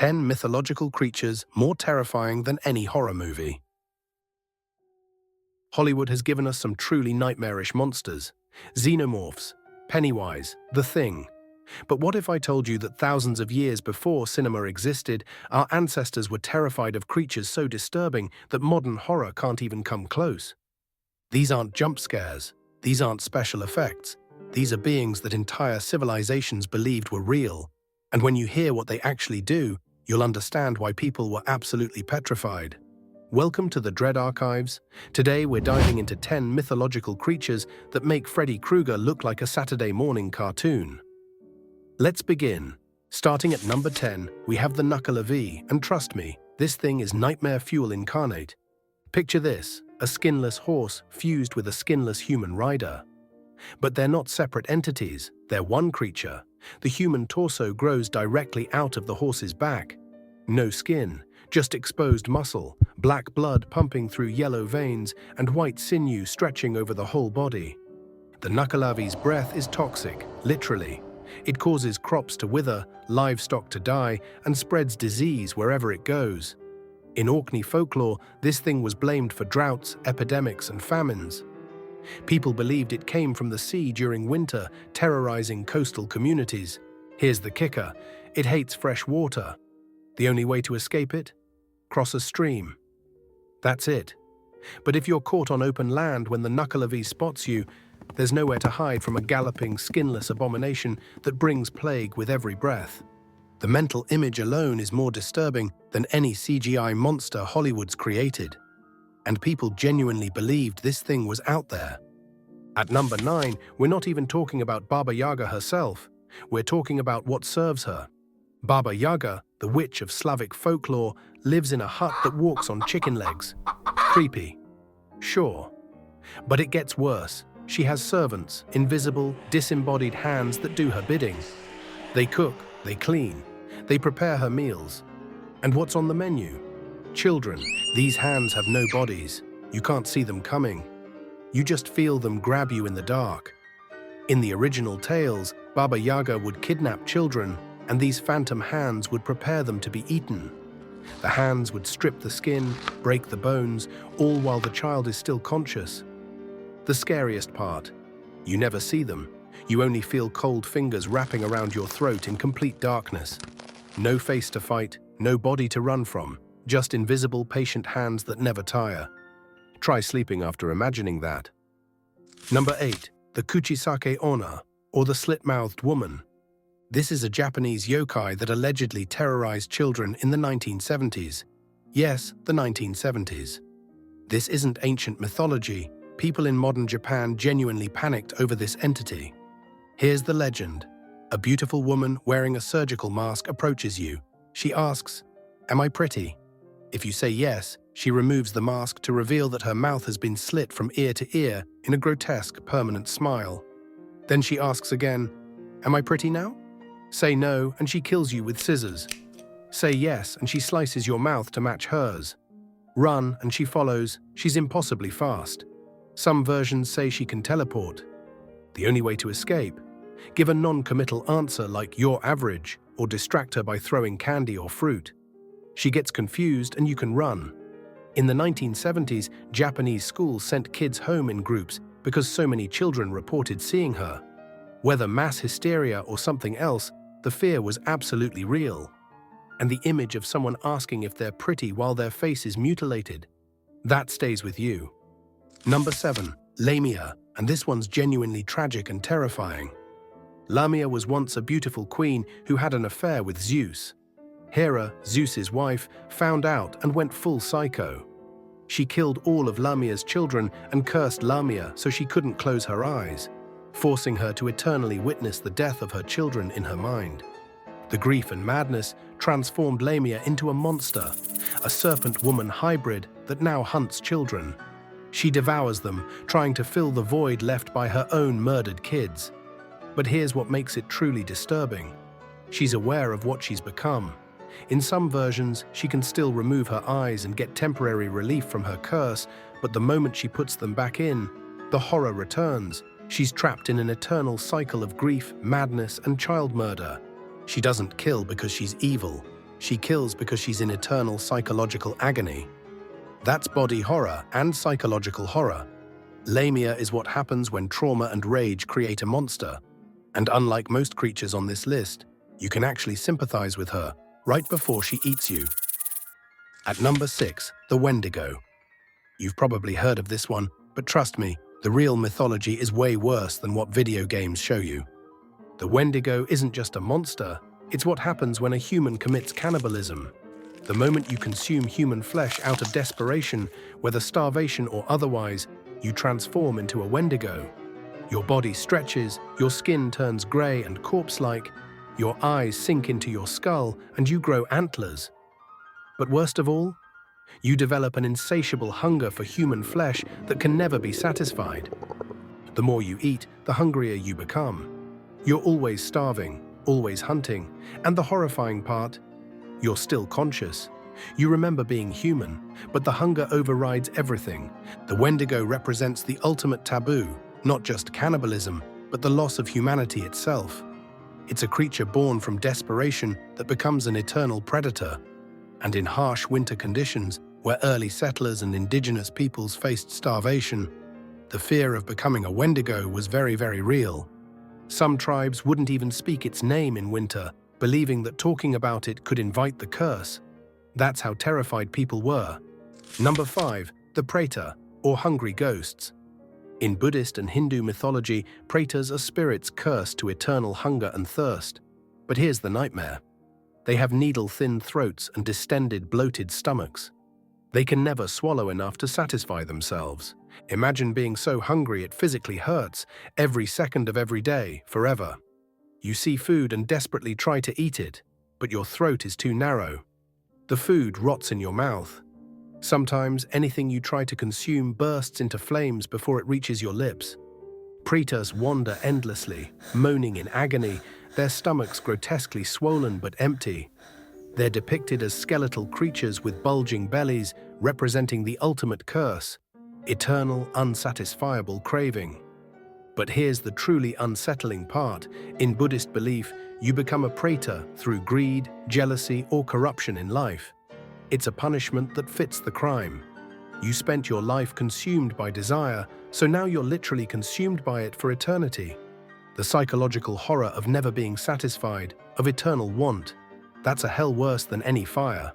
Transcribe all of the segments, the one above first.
10 mythological creatures more terrifying than any horror movie. Hollywood has given us some truly nightmarish monsters. Xenomorphs, Pennywise, The Thing. But what if I told you that thousands of years before cinema existed, our ancestors were terrified of creatures so disturbing that modern horror can't even come close? These aren't jump scares. These aren't special effects. These are beings that entire civilizations believed were real. And when you hear what they actually do, you'll understand why people were absolutely petrified. Welcome to the Dread Archives. Today we're diving into 10 mythological creatures that make Freddy Krueger look like a Saturday morning cartoon. Let's begin. Starting at number 10, we have the Nuckelavee, and trust me, this thing is nightmare fuel incarnate. Picture this, a skinless horse fused with a skinless human rider. But they're not separate entities, they're one creature. The human torso grows directly out of the horse's back. No skin, just exposed muscle, black blood pumping through yellow veins, and white sinew stretching over the whole body. The Nuckelavee's breath is toxic, literally. It causes crops to wither, livestock to die, and spreads disease wherever it goes. In Orkney folklore, this thing was blamed for droughts, epidemics, and famines. People believed it came from the sea during winter, terrorizing coastal communities. Here's the kicker: it hates fresh water. The only way to escape it? Cross a stream. That's it. But if you're caught on open land when the Nuckelavee spots you, there's nowhere to hide from a galloping, skinless abomination that brings plague with every breath. The mental image alone is more disturbing than any CGI monster Hollywood's created. And people genuinely believed this thing was out there. At number 9, we're not even talking about Baba Yaga herself. We're talking about what serves her. Baba Yaga, the witch of Slavic folklore, lives in a hut that walks on chicken legs. Creepy. Sure. But it gets worse. She has servants, invisible, disembodied hands that do her bidding. They cook, they clean, they prepare her meals. And what's on the menu? Children. These hands have no bodies. You can't see them coming. You just feel them grab you in the dark. In the original tales, Baba Yaga would kidnap children, and these phantom hands would prepare them to be eaten. The hands would strip the skin, break the bones, all while the child is still conscious. The scariest part: you never see them. You only feel cold fingers wrapping around your throat in complete darkness. No face to fight, no body to run from. Just invisible, patient hands that never tire. Try sleeping after imagining that. Number 8, the Kuchisake-onna, or the slit-mouthed woman. This is a Japanese yokai that allegedly terrorized children in the 1970s. Yes, the 1970s. This isn't ancient mythology. People in modern Japan genuinely panicked over this entity. Here's the legend. A beautiful woman wearing a surgical mask approaches you. She asks, "Am I pretty?" If you say yes, she removes the mask to reveal that her mouth has been slit from ear to ear in a grotesque, permanent smile. Then she asks again, "Am I pretty now?" Say no, and she kills you with scissors. Say yes, and she slices your mouth to match hers. Run, and she follows. She's impossibly fast. Some versions say she can teleport. The only way to escape? Give a non-committal answer like "you're average," or distract her by throwing candy or fruit. She gets confused and you can run. In the 1970s, Japanese schools sent kids home in groups because so many children reported seeing her. Whether mass hysteria or something else, the fear was absolutely real. And the image of someone asking if they're pretty while their face is mutilated, that stays with you. Number 7, Lamia, and this one's genuinely tragic and terrifying. Lamia was once a beautiful queen who had an affair with Zeus. Hera, Zeus's wife, found out and went full psycho. She killed all of Lamia's children and cursed Lamia so she couldn't close her eyes, forcing her to eternally witness the death of her children in her mind. The grief and madness transformed Lamia into a monster, a serpent-woman hybrid that now hunts children. She devours them, trying to fill the void left by her own murdered kids. But here's what makes it truly disturbing. She's aware of what she's become. In some versions, she can still remove her eyes and get temporary relief from her curse, but the moment she puts them back in, the horror returns. She's trapped in an eternal cycle of grief, madness, and child murder. She doesn't kill because she's evil. She kills because she's in eternal psychological agony. That's body horror and psychological horror. Lamia is what happens when trauma and rage create a monster. And unlike most creatures on this list, you can actually sympathize with her right before she eats you. At number 6, the Wendigo. You've probably heard of this one, but trust me, the real mythology is way worse than what video games show you. The Wendigo isn't just a monster, it's what happens when a human commits cannibalism. The moment you consume human flesh out of desperation, whether starvation or otherwise, you transform into a Wendigo. Your body stretches, your skin turns grey and corpse-like, your eyes sink into your skull, and you grow antlers. But worst of all, you develop an insatiable hunger for human flesh that can never be satisfied. The more you eat, the hungrier you become. You're always starving, always hunting, and the horrifying part, you're still conscious. You remember being human, but the hunger overrides everything. The Wendigo represents the ultimate taboo, not just cannibalism, but the loss of humanity itself. It's a creature born from desperation that becomes an eternal predator. And in harsh winter conditions, where early settlers and indigenous peoples faced starvation, the fear of becoming a Wendigo was very, very real. Some tribes wouldn't even speak its name in winter, believing that talking about it could invite the curse. That's how terrified people were. Number 5, the Preta, or hungry ghosts. In Buddhist and Hindu mythology, Pretas are spirits cursed to eternal hunger and thirst. But here's the nightmare. They have needle-thin throats and distended, bloated stomachs. They can never swallow enough to satisfy themselves. Imagine being so hungry it physically hurts, every second of every day, forever. You see food and desperately try to eat it, but your throat is too narrow. The food rots in your mouth. Sometimes anything you try to consume bursts into flames before it reaches your lips. Pretas wander endlessly, moaning in agony, their stomachs grotesquely swollen but empty. They're depicted as skeletal creatures with bulging bellies, representing the ultimate curse, eternal, unsatisfiable craving. But here's the truly unsettling part. In Buddhist belief, you become a Preta through greed, jealousy, or corruption in life. It's a punishment that fits the crime. You spent your life consumed by desire, so now you're literally consumed by it for eternity. The psychological horror of never being satisfied, of eternal want. That's a hell worse than any fire.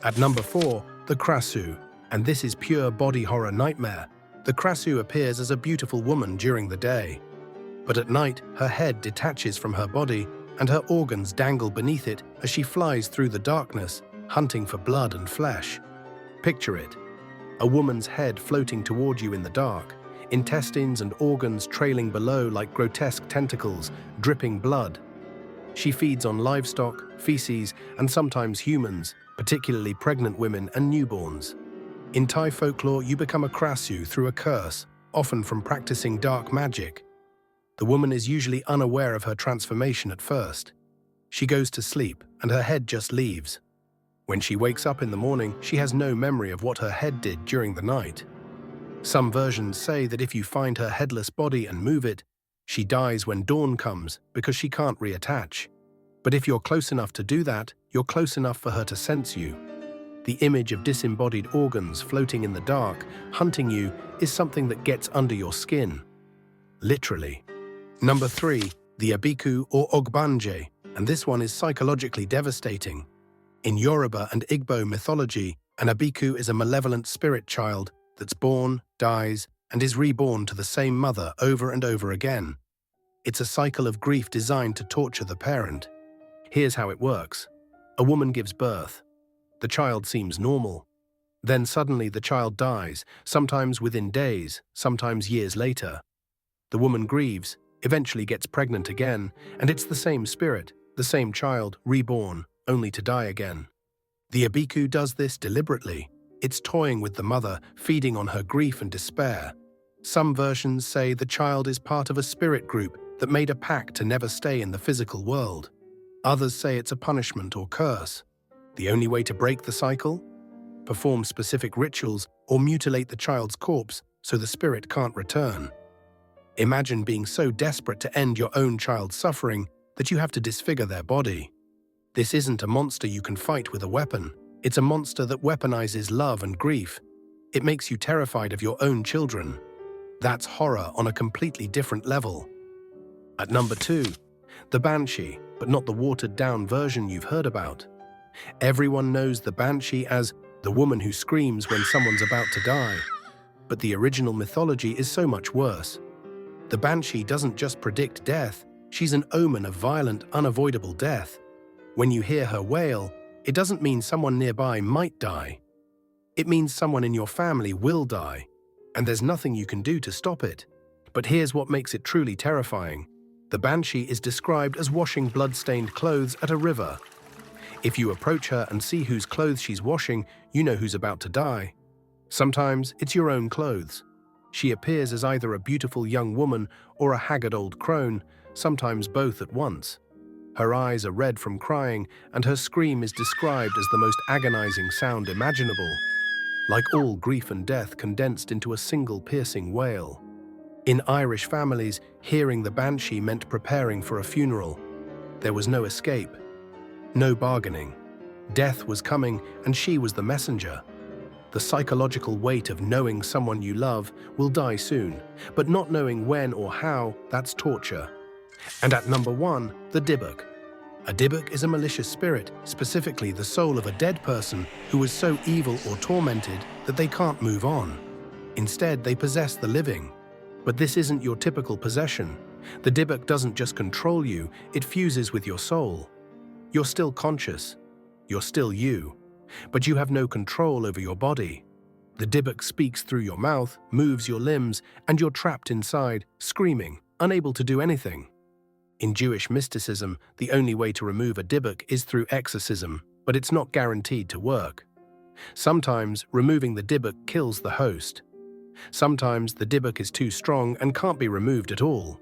At number 4, the Krasue, and this is pure body horror nightmare. The Krasue appears as a beautiful woman during the day. But at night, her head detaches from her body, and her organs dangle beneath it as she flies through the darkness, hunting for blood and flesh. Picture it. A woman's head floating toward you in the dark, intestines and organs trailing below like grotesque tentacles, dripping blood. She feeds on livestock, feces, and sometimes humans, particularly pregnant women and newborns. In Thai folklore, you become a Krasue through a curse, often from practicing dark magic. The woman is usually unaware of her transformation at first. She goes to sleep, and her head just leaves. When she wakes up in the morning, she has no memory of what her head did during the night. Some versions say that if you find her headless body and move it, she dies when dawn comes because she can't reattach. But if you're close enough to do that, you're close enough for her to sense you. The image of disembodied organs floating in the dark, hunting you, is something that gets under your skin. Literally. Number 3, the Abiku or Ogbanje, and this one is psychologically devastating. In Yoruba and Igbo mythology, an Abiku is a malevolent spirit child that's born, dies, and is reborn to the same mother over and over again. It's a cycle of grief designed to torture the parent. Here's how it works. A woman gives birth. The child seems normal. Then suddenly the child dies, sometimes within days, sometimes years later. The woman grieves, eventually gets pregnant again, and it's the same spirit, the same child, reborn, only to die again. The Abiku does this deliberately. It's toying with the mother, feeding on her grief and despair. Some versions say the child is part of a spirit group that made a pact to never stay in the physical world. Others say it's a punishment or curse. The only way to break the cycle? Perform specific rituals or mutilate the child's corpse so the spirit can't return. Imagine being so desperate to end your own child's suffering that you have to disfigure their body. This isn't a monster you can fight with a weapon. It's a monster that weaponizes love and grief. It makes you terrified of your own children. That's horror on a completely different level. At number 2, the Banshee, but not the watered-down version you've heard about. Everyone knows the Banshee as the woman who screams when someone's about to die. But the original mythology is so much worse. The Banshee doesn't just predict death, she's an omen of violent, unavoidable death. When you hear her wail, it doesn't mean someone nearby might die. It means someone in your family will die, and there's nothing you can do to stop it. But here's what makes it truly terrifying. The Banshee is described as washing blood-stained clothes at a river. If you approach her and see whose clothes she's washing, you know who's about to die. Sometimes it's your own clothes. She appears as either a beautiful young woman or a haggard old crone, sometimes both at once. Her eyes are red from crying, and her scream is described as the most agonizing sound imaginable, like all grief and death condensed into a single piercing wail. In Irish families, hearing the Banshee meant preparing for a funeral. There was no escape, no bargaining. Death was coming, and she was the messenger. The psychological weight of knowing someone you love will die soon, but not knowing when or how, that's torture. And at number 1, the Dybbuk. A Dybbuk is a malicious spirit, specifically the soul of a dead person who was so evil or tormented that they can't move on. Instead, they possess the living. But this isn't your typical possession. The Dybbuk doesn't just control you, it fuses with your soul. You're still conscious. You're still you. But you have no control over your body. The Dybbuk speaks through your mouth, moves your limbs, and you're trapped inside, screaming, unable to do anything. In Jewish mysticism, the only way to remove a Dybbuk is through exorcism, but it's not guaranteed to work. Sometimes, removing the Dybbuk kills the host. Sometimes the Dybbuk is too strong and can't be removed at all.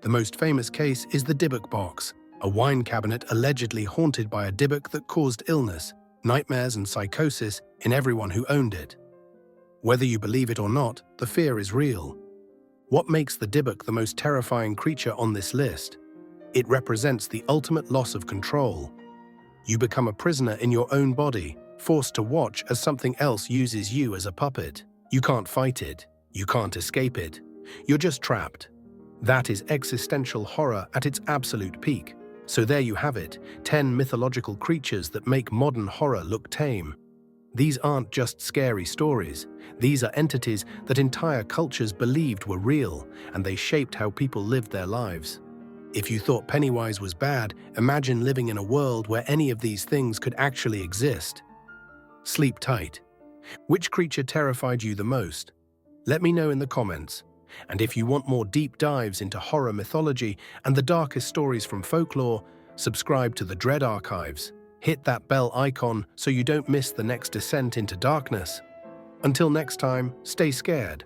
The most famous case is the Dybbuk box, a wine cabinet allegedly haunted by a Dybbuk that caused illness, nightmares and psychosis in everyone who owned it. Whether you believe it or not, the fear is real. What makes the Dybbuk the most terrifying creature on this list? It represents the ultimate loss of control. You become a prisoner in your own body, forced to watch as something else uses you as a puppet. You can't fight it. You can't escape it. You're just trapped. That is existential horror at its absolute peak. So there you have it, 10 mythological creatures that make modern horror look tame. These aren't just scary stories. These are entities that entire cultures believed were real, and they shaped how people lived their lives. If you thought Pennywise was bad, imagine living in a world where any of these things could actually exist. Sleep tight. Which creature terrified you the most? Let me know in the comments. And if you want more deep dives into horror mythology and the darkest stories from folklore, subscribe to the Dread Archives. Hit that bell icon so you don't miss the next descent into darkness. Until next time, stay scared.